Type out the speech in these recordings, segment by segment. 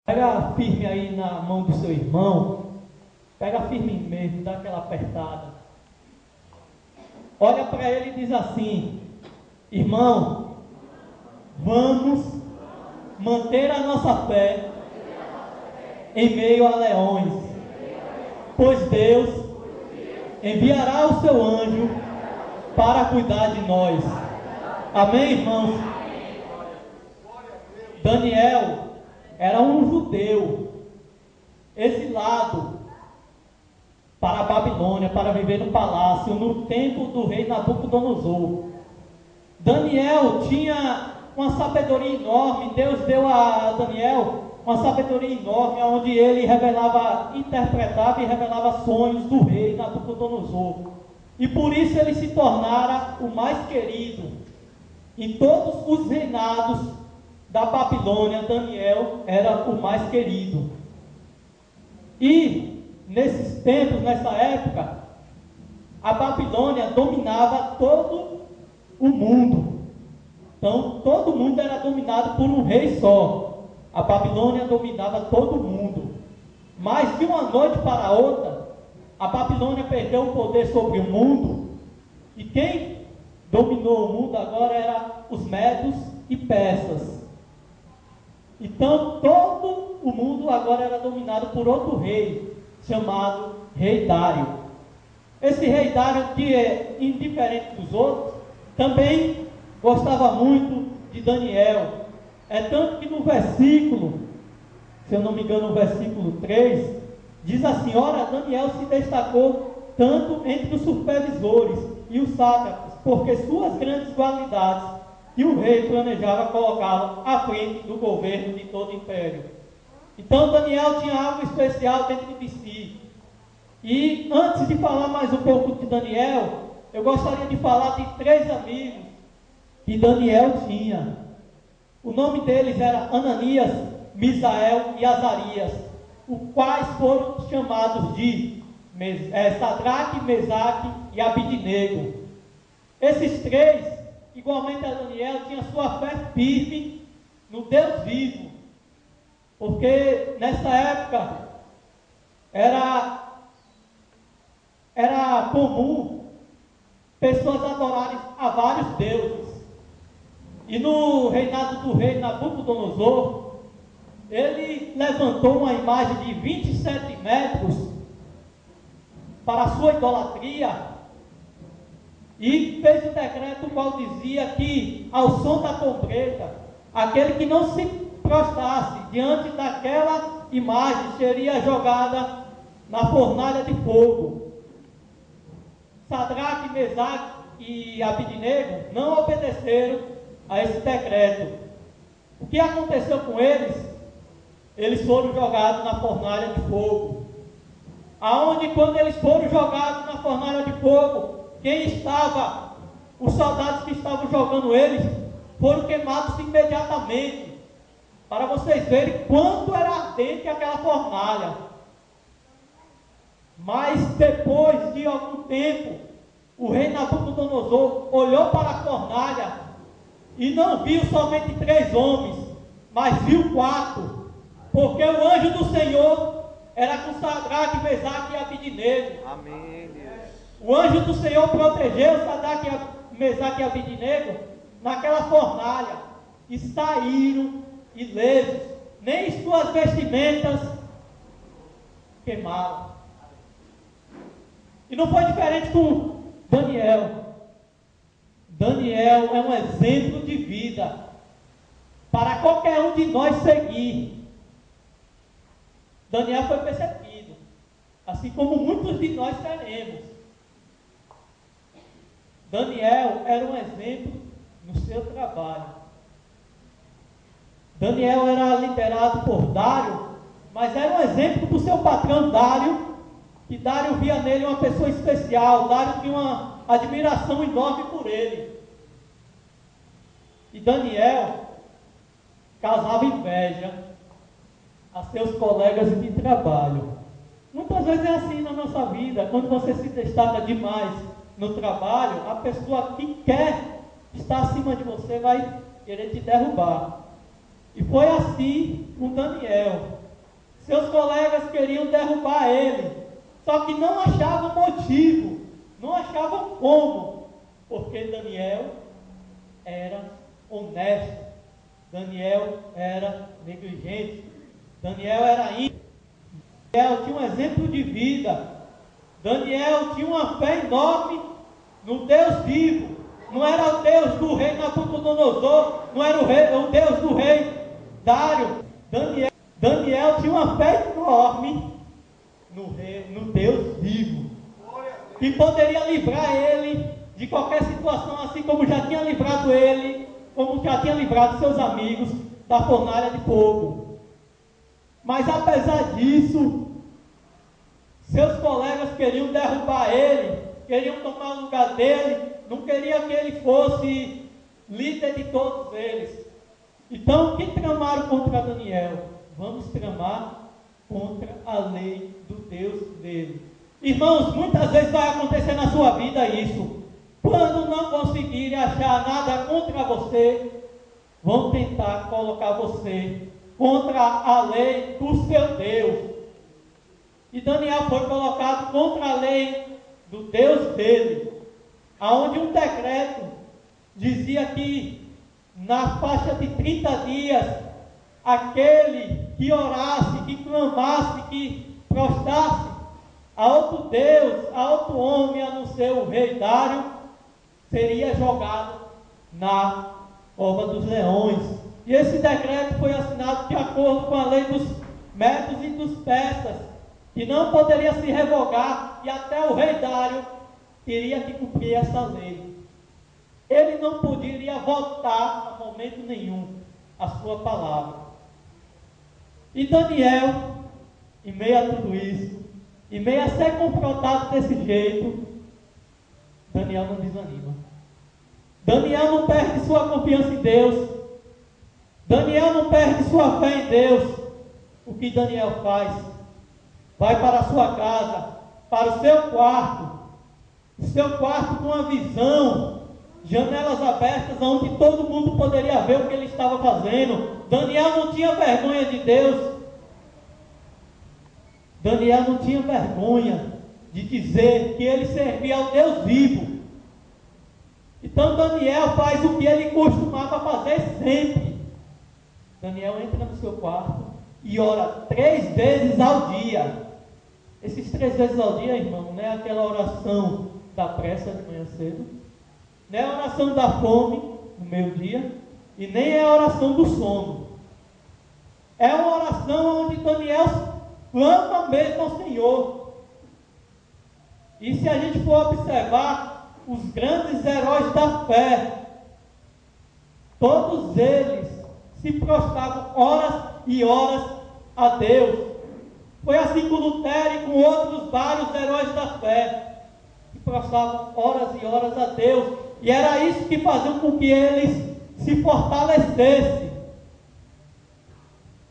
Pega firme aí na mão do seu irmão, pega firme mesmo, dá aquela apertada. Olha para ele e diz assim: irmão, vamos manter a nossa fé em meio a leões, pois Deus enviará o seu anjo para cuidar de nós. Amém, irmãos? Daniel era um judeu exilado para a Babilônia, para viver no palácio, no tempo do rei Nabucodonosor. Daniel tinha uma sabedoria enorme. Deus deu a Daniel uma sabedoria enorme, onde ele interpretava e revelava sonhos do rei Nabucodonosor. E por isso ele se tornara o mais querido. Em todos os reinados da Babilônia, Daniel era o mais querido. E nesses tempos, nessa época, a Babilônia dominava todo o mundo. Então, todo mundo era dominado por um rei só. A Babilônia dominava todo o mundo. Mas de uma noite para outra, a Babilônia perdeu o poder sobre o mundo. E quem dominou o mundo agora eram os medos e persas. Então, todo o mundo agora era dominado por outro rei, chamado Rei Dário. Esse Rei Dário, que é indiferente dos outros, também gostava muito de Daniel. É tanto que no versículo, se eu não me engano, no versículo 3, diz assim: ora, Daniel se destacou tanto entre os supervisores e os sátrapas, porque suas grandes qualidades e o rei planejava colocá-lo à frente do governo de todo o império. Então Daniel tinha algo especial dentro de si. E antes de falar mais um pouco de Daniel, eu gostaria de falar de 3 amigos que Daniel tinha. O nome deles era Ananias, Misael e Azarias, os quais foram chamados de Sadraque, Mesaque e Abidnego. Esses 3, igualmente a Daniel, tinha sua fé firme no Deus vivo, porque nessa época era comum pessoas adorarem a vários deuses. E no reinado do rei Nabucodonosor, ele levantou uma imagem de 27 metros para a sua idolatria e fez um decreto qual dizia que, ao som da trombeta, aquele que não se prostrasse diante daquela imagem seria jogada na fornalha de fogo. Sadraque, Mesaque e Abidnego não obedeceram a esse decreto. O que aconteceu com eles? Eles foram jogados na fornalha de fogo. Aonde, quando eles foram jogados na fornalha de fogo, os soldados que estavam jogando eles, foram queimados imediatamente, para vocês verem quanto era ardente aquela fornalha. Mas depois de algum tempo, o rei Nabucodonosor olhou para a fornalha e não viu somente 3 homens, mas viu 4, porque o anjo do Senhor era com Sadraque, Mesaque e Abidnego. Amém, Deus. O anjo do Senhor protegeu Sadraque, Mesaque e Abidnego naquela fornalha, e saíram ilesos, nem suas vestimentas queimaram. E não foi diferente com Daniel. Daniel é um exemplo de vida para qualquer um de nós seguir. Daniel foi perseguido, assim como muitos de nós seremos. Daniel era um exemplo no seu trabalho. Daniel era liderado por Dário, mas era um exemplo do seu patrão Dário, que Dário via nele uma pessoa especial. Dário tinha uma admiração enorme por ele. E Daniel causava inveja a seus colegas de trabalho. Muitas vezes é assim na nossa vida. Quando você se destaca demais no trabalho, a pessoa que quer estar acima de você vai querer te derrubar. E foi assim com Daniel. Seus colegas queriam derrubar ele, só que não achavam motivo, não achavam como, porque Daniel era honesto, Daniel era negligente, Daniel era íntegro, Daniel tinha um exemplo de vida, Daniel tinha uma fé enorme no Deus vivo. Não era o Deus do rei Nabucodonosor, não era o Deus do rei Dário. Daniel tinha uma fé enorme no Deus vivo, que poderia livrar ele de qualquer situação, assim como já tinha livrado ele, como já tinha livrado seus amigos da fornalha de fogo. Mas apesar disso, seus colegas queriam derrubar ele, queriam tomar o lugar dele, não queriam que ele fosse líder de todos eles. Então, o que tramaram contra Daniel? Vamos tramar contra a lei do Deus dele. Irmãos, muitas vezes vai acontecer na sua vida isso. Quando não conseguirem achar nada contra você, vão tentar colocar você contra a lei do seu Deus. E Daniel foi colocado contra a lei do Deus dele, aonde um decreto dizia que na faixa de 30 dias, aquele que orasse, que clamasse, que prostrasse a outro Deus, a outro homem, a não ser o rei Dário, seria jogado na cova dos leões. E esse decreto foi assinado de acordo com a lei dos medos e dos persas, que não poderia se revogar, e até o rei Dário teria que cumprir essa lei. Ele não poderia votar a momento nenhum a sua palavra. E Daniel, em meio a tudo isso, em meio a ser confrontado desse jeito, Daniel não desanima. Daniel não perde sua confiança em Deus. Daniel não perde sua fé em Deus. O que Daniel faz? Vai para a sua casa, para o seu quarto com uma visão, janelas abertas, onde todo mundo poderia ver o que ele estava fazendo. Daniel não tinha vergonha de Deus. Daniel não tinha vergonha de dizer que ele servia ao Deus vivo. Então Daniel faz o que ele costumava fazer sempre. Daniel entra no seu quarto e ora 3 vezes ao dia. Esses 3 vezes ao dia, irmão, não é aquela oração da pressa de manhã cedo, não é a oração da fome no meio-dia, e nem é a oração do sono. É uma oração onde Daniel clama mesmo ao Senhor. E se a gente for observar os grandes heróis da fé, todos eles se prostravam horas e horas a Deus. Foi assim com Lutero e com outros vários heróis da fé, que prostravam horas e horas a Deus, e era isso que fazia com que eles se fortalecessem.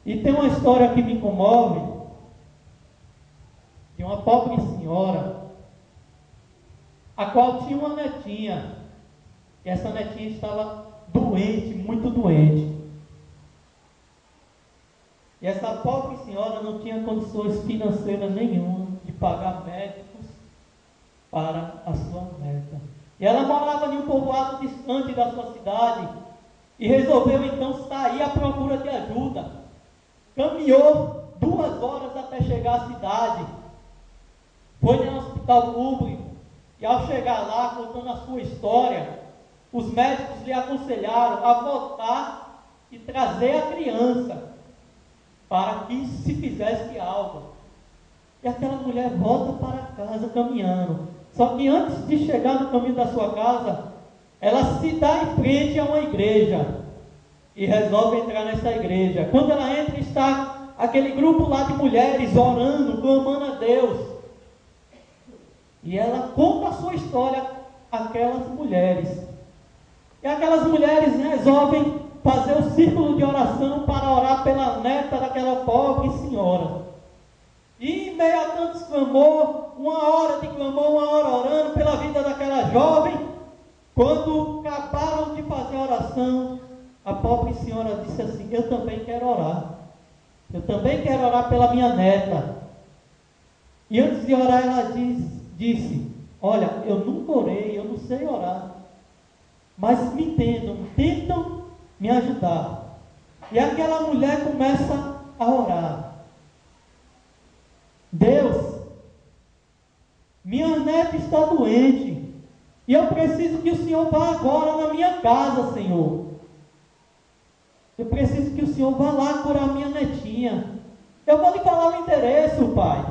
E tem uma história que me comove, de uma pobre senhora, a qual tinha uma netinha, e essa netinha estava doente, muito doente. E essa pobre senhora não tinha condições financeiras nenhuma de pagar médicos para a sua neta. E ela morava em um povoado distante da sua cidade, e resolveu então sair à procura de ajuda. Caminhou 2 horas até chegar à cidade. Foi no hospital público, e ao chegar lá, contando a sua história, os médicos lhe aconselharam a voltar e trazer a criança, para que se fizesse algo. E aquela mulher volta para casa caminhando. Só que antes de chegar no caminho da sua casa, ela se dá em frente a uma igreja e resolve entrar nessa igreja. Quando ela entra, está aquele grupo lá de mulheres orando, clamando a Deus. E ela conta a sua história àquelas mulheres. E aquelas mulheres resolvem fazer o círculo de oração para orar pela neta daquela pobre senhora. E em meio a tantos clamor, 1 hora de clamor, 1 hora orando pela vida daquela jovem, quando acabaram de fazer a oração, a pobre senhora disse assim: eu também quero orar. Eu também quero orar pela minha neta. E antes de orar, ela disse: olha, eu nunca orei, eu não sei orar, mas me tentam me ajudar. E aquela mulher começa a orar: Deus, minha neta está doente, e eu preciso que o Senhor vá agora na minha casa, Senhor. Eu preciso que o Senhor vá lá curar minha netinha. Eu vou lhe falar o endereço, Pai.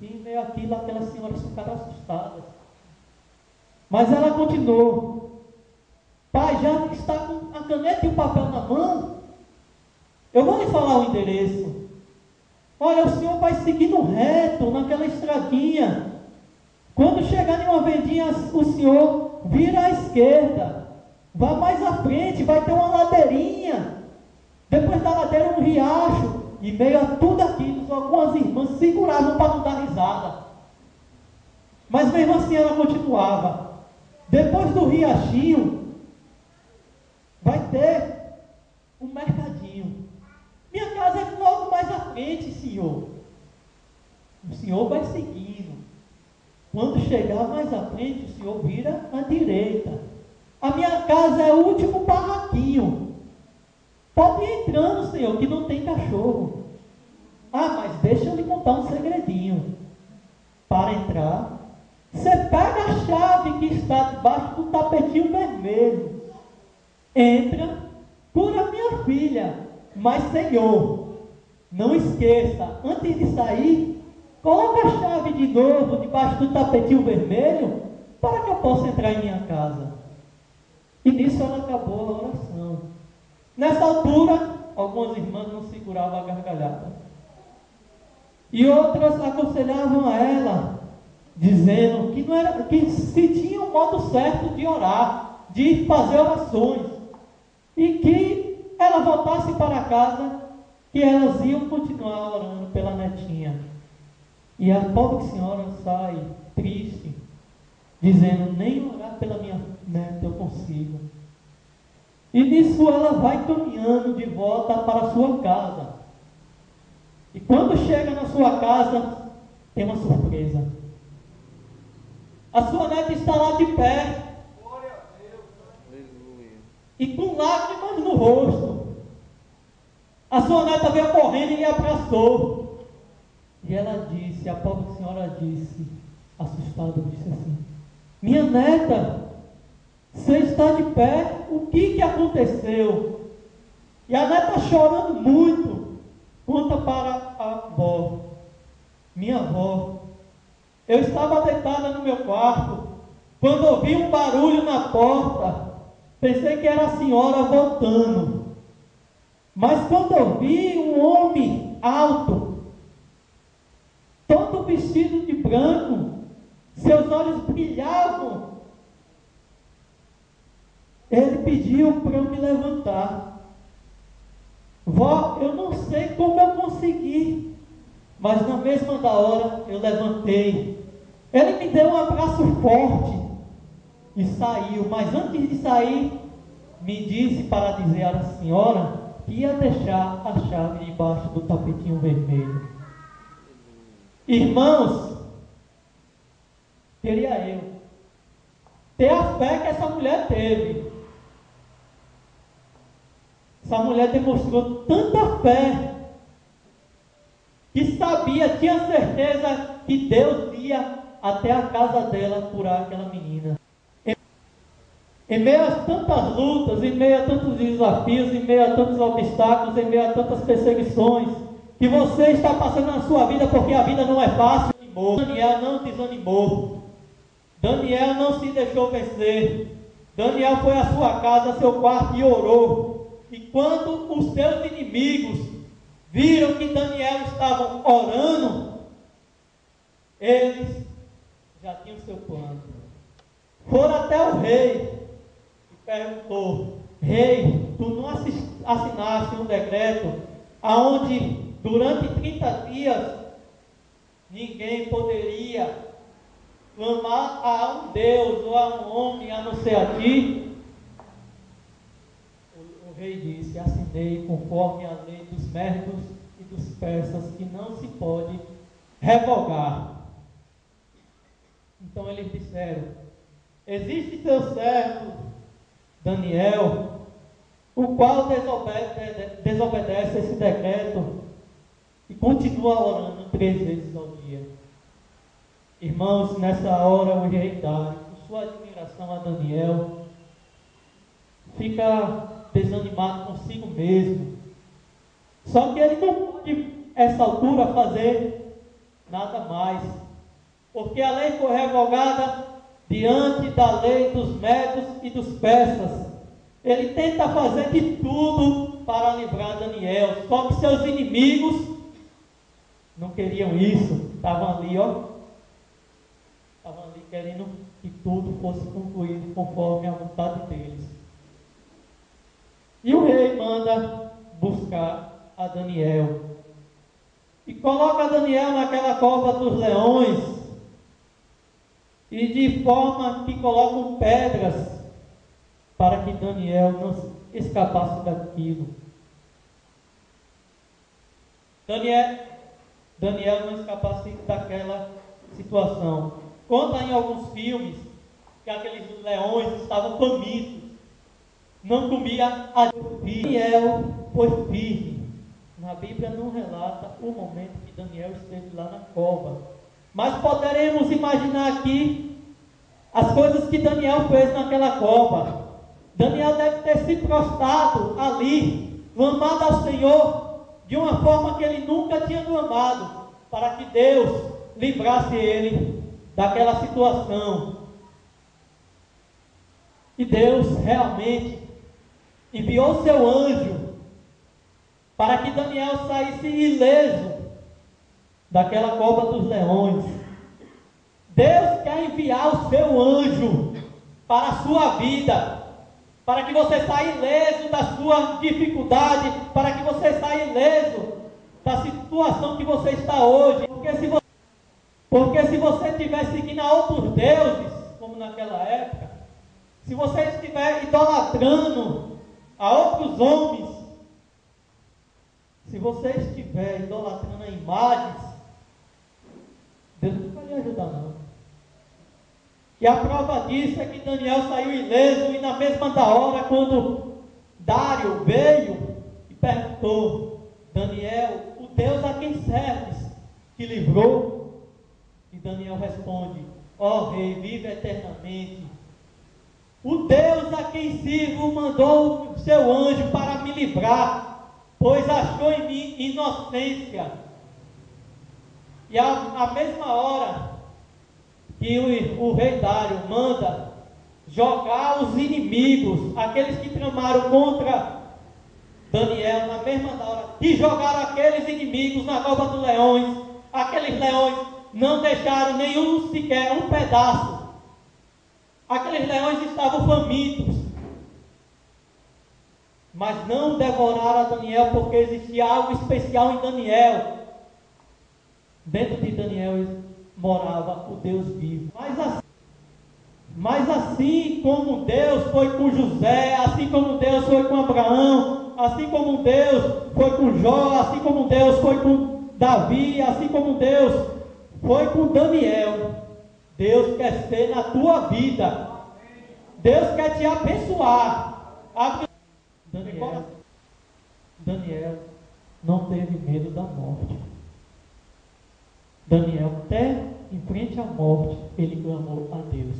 E meio aquilo, aquelas senhoras ficaram assustadas. Mas ela continuou: Pai, já que está com a caneta e o papel na mão, eu vou lhe falar o endereço. Olha, o senhor vai seguindo reto naquela estradinha. Quando chegar em uma vendinha, o senhor vira à esquerda. Vá mais à frente, vai ter uma ladeirinha. Depois da ladeira, um riacho. E meio a tudo aquilo, algumas irmãs seguravam para não dar risada. Mas mesmo assim ela continuava. Depois do riachinho, vai ter um mercadinho. Minha casa é logo mais à frente, senhor. O senhor vai seguindo. Quando chegar mais à frente, o senhor vira à direita. A minha casa é o último barraquinho. Pode ir entrando, senhor, que não tem cachorro. Ah, mas deixa eu lhe contar um segredinho. Para entrar, você pega a chave que está debaixo do tapetinho vermelho. Entra, cura minha filha. Mas, senhor, não esqueça, antes de sair, coloca a chave de novo debaixo do tapetinho vermelho, para que eu possa entrar em minha casa. E nisso ela acabou a oração. Nessa altura, algumas irmãs não seguravam a gargalhada. E outras aconselhavam a ela, dizendo que, não era, que se tinha um modo certo de orar, de fazer orações, e que ela voltasse para casa, que elas iam continuar orando pela netinha. E a pobre senhora sai triste, dizendo: nem orar pela minha neta eu consigo. E nisso ela vai caminhando de volta para a sua casa. E quando chega na sua casa, tem uma surpresa. A sua neta está lá de pé. Glória a Deus. E com lágrimas no rosto. A sua neta veio correndo e lhe abraçou. E ela disse, a pobre senhora disse, assustada, disse assim: minha neta, você está de pé, o que aconteceu? E a neta, chorando muito, conta para a avó: minha avó, eu estava deitada no meu quarto, quando ouvi um barulho na porta, pensei que era a senhora voltando. Mas quando eu vi um homem alto, todo vestido de branco, seus olhos brilhavam, ele pediu para eu me levantar. Vó, eu não sei como eu consegui, mas na mesma da hora eu levantei. Ele me deu um abraço forte e saiu, mas antes de sair, me disse para dizer à senhora que ia deixar a chave debaixo do tapetinho vermelho. Irmãos, queria eu ter a fé que essa mulher teve. Essa mulher demonstrou tanta fé que sabia, tinha certeza que Deus ia até a casa dela curar aquela menina. Em meio a tantas lutas, em meio a tantos desafios, em meio a tantos obstáculos, em meio a tantas perseguições que você está passando na sua vida, porque a vida não é fácil. Daniel não desanimou. Daniel não se deixou vencer. Daniel foi à sua casa, ao seu quarto e orou. E quando os seus inimigos viram que Daniel estava orando, eles já tinham seu plano. Foram até o rei e perguntou: rei, tu não assinaste um decreto aonde durante 30 dias ninguém poderia clamar a um Deus ou a um homem a não ser a ti? O O rei disse: assinei conforme a lei dos médios e dos persas, que não se pode revogar. Então eles disseram: existe seu servo Daniel, o qual desobedece esse decreto e continua orando 3 vezes ao dia. Irmãos, nessa hora o rei Dário, por sua admiração a Daniel, fica desanimado consigo mesmo. Só que ele não pode, essa altura, fazer nada mais, porque a lei foi revogada diante da lei dos médios e dos persas. Ele tenta fazer de tudo para livrar Daniel, só que seus inimigos não queriam isso, estavam ali, estavam ali querendo que tudo fosse concluído conforme a vontade deles. E o rei manda buscar a Daniel e coloca Daniel naquela cova dos leões, e de forma que colocam pedras para que Daniel não escapasse daquilo. Daniel não escapasse daquela situação. Conta em alguns filmes que aqueles leões estavam famintos, não comia a Daniel foi firme. Na Bíblia não relata o momento que Daniel esteve lá na cova, mas poderemos imaginar aqui as coisas que Daniel fez naquela cova. Daniel deve ter se prostrado ali, clamado ao Senhor de uma forma que ele nunca tinha clamado, para que Deus livrasse ele daquela situação. E Deus realmente enviou seu anjo para que Daniel saísse ileso daquela cova dos leões. Deus quer enviar o seu anjo para a sua vida, para que você saia ileso da sua dificuldade, para que você saia ileso da situação que você está hoje. Porque se você estiver seguindo a outros deuses, como naquela época, se você estiver idolatrando a outros homens, se você estiver idolatrando a imagens, Deus não vai lhe ajudar não. E a prova disso é que Daniel saiu ileso, e na mesma hora, quando Dário veio e perguntou: Daniel, o Deus a quem serves te livrou? E Daniel responde: ó rei, vive eternamente. O Deus a quem sirvo mandou o seu anjo para me livrar, pois achou em mim inocência. E a mesma hora que o rei Dário manda jogar os inimigos, aqueles que tramaram contra Daniel, na mesma hora que jogaram aqueles inimigos na cova dos leões, aqueles leões não deixaram nenhum sequer um pedaço. Aqueles leões estavam famintos, mas não devoraram a Daniel, porque existia algo especial em Daniel. Dentro de Daniel morava o Deus vivo. Mas assim como Deus foi com José, assim como Deus foi com Abraão, assim como Deus foi com Jó, assim como Deus foi com Davi, assim como Deus foi com Daniel, Deus quer ser na tua vida. Deus quer te abençoar. Daniel não teve medo da morte. Daniel, até em frente à morte, ele clamou a Deus.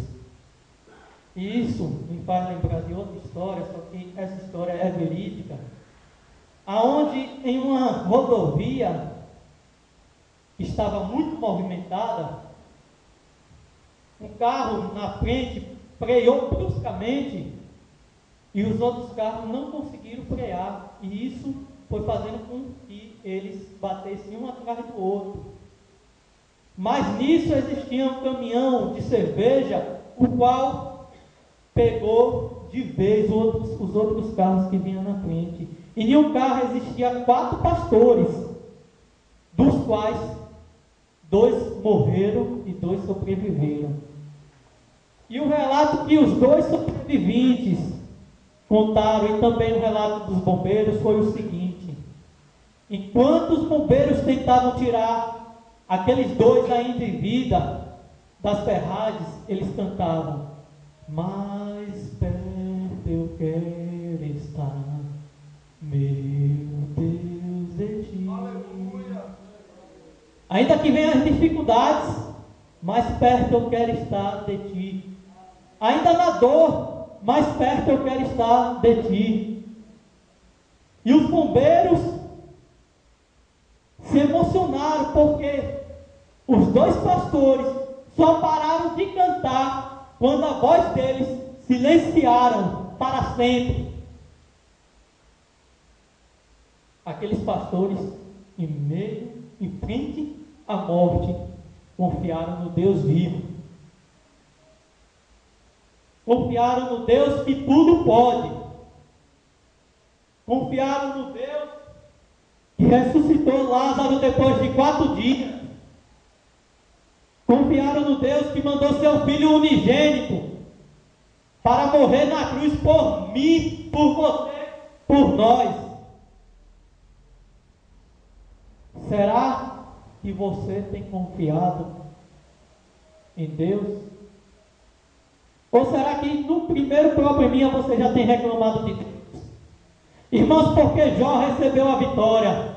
E isso me faz lembrar de outra história, só que essa história é verídica, aonde em uma rodovia que estava muito movimentada, um carro na frente freou bruscamente e os outros carros não conseguiram frear, e isso foi fazendo com que eles batessem um atrás do outro. Mas nisso existia um caminhão de cerveja, o qual pegou de vez os outros carros que vinham na frente. E em um carro existia 4 pastores, dos quais 2 morreram e 2 sobreviveram. E o relato que os 2 sobreviventes contaram, e também o relato dos bombeiros, foi o seguinte: enquanto os bombeiros tentavam tirar aqueles dois ainda em vida das ferragens, eles cantavam: mais perto eu quero estar, meu Deus, de ti. Aleluia. Ainda que venham as dificuldades, mais perto eu quero estar de ti. Ainda na dor, mais perto eu quero estar de ti. E os bombeiros se emocionaram, porque os dois pastores só pararam de cantar quando a voz deles silenciaram para sempre. Aqueles pastores, em frente à morte, confiaram no Deus vivo. Confiaram no Deus que tudo pode. Confiaram no Deus que ressuscitou Lázaro depois de 4 dias. Confiaram no Deus que mandou seu Filho unigênito para morrer na cruz por mim, por você, por nós. Será que você tem confiado em Deus? Ou será que no primeiro probleminha você já tem reclamado de Deus? Irmãos, porque Jó recebeu a vitória.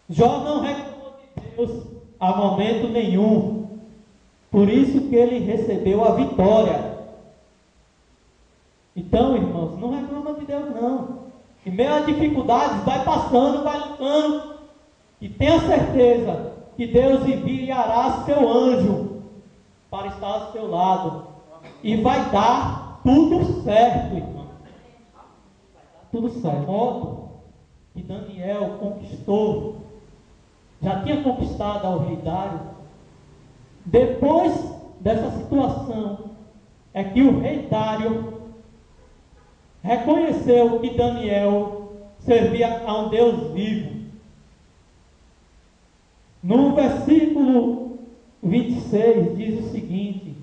Jó não reclamou de Deus a momento nenhum. Por isso que ele recebeu a vitória. Então, irmãos, não reclama de Deus não. Em meio a dificuldades, vai passando, vai lutando. E tenha certeza que Deus enviará seu anjo para estar ao seu lado. E vai dar tudo certo, irmão. Tudo certo. O modo que Daniel conquistou, já tinha conquistado ao rei Dário. Depois dessa situação, é que o rei Dário reconheceu que Daniel servia a um Deus vivo. No versículo 26 diz o seguinte: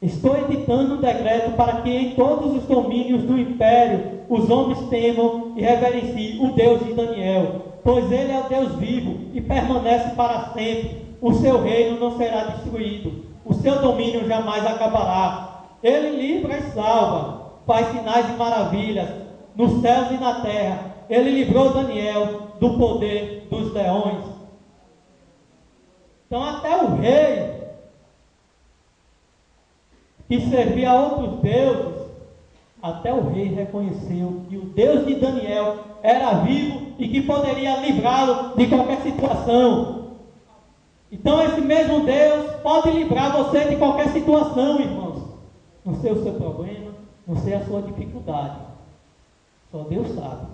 estou editando um decreto para que em todos os domínios do império os homens temam e reverenciem o Deus de Daniel, pois ele é o Deus vivo e permanece para sempre. O seu reino não será destruído, o seu domínio jamais acabará. Ele livra e salva, faz sinais e maravilhas nos céus e na terra. Ele livrou Daniel do poder dos leões. Então até o rei que servia a outros deuses, até o rei reconheceu que o Deus de Daniel era vivo e que poderia livrá-lo de qualquer situação. Então esse mesmo Deus pode livrar você de qualquer situação, irmãos. Não sei o seu problema, não sei a sua dificuldade. Só Deus sabe.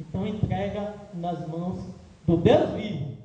Então entrega nas mãos do Deus vivo.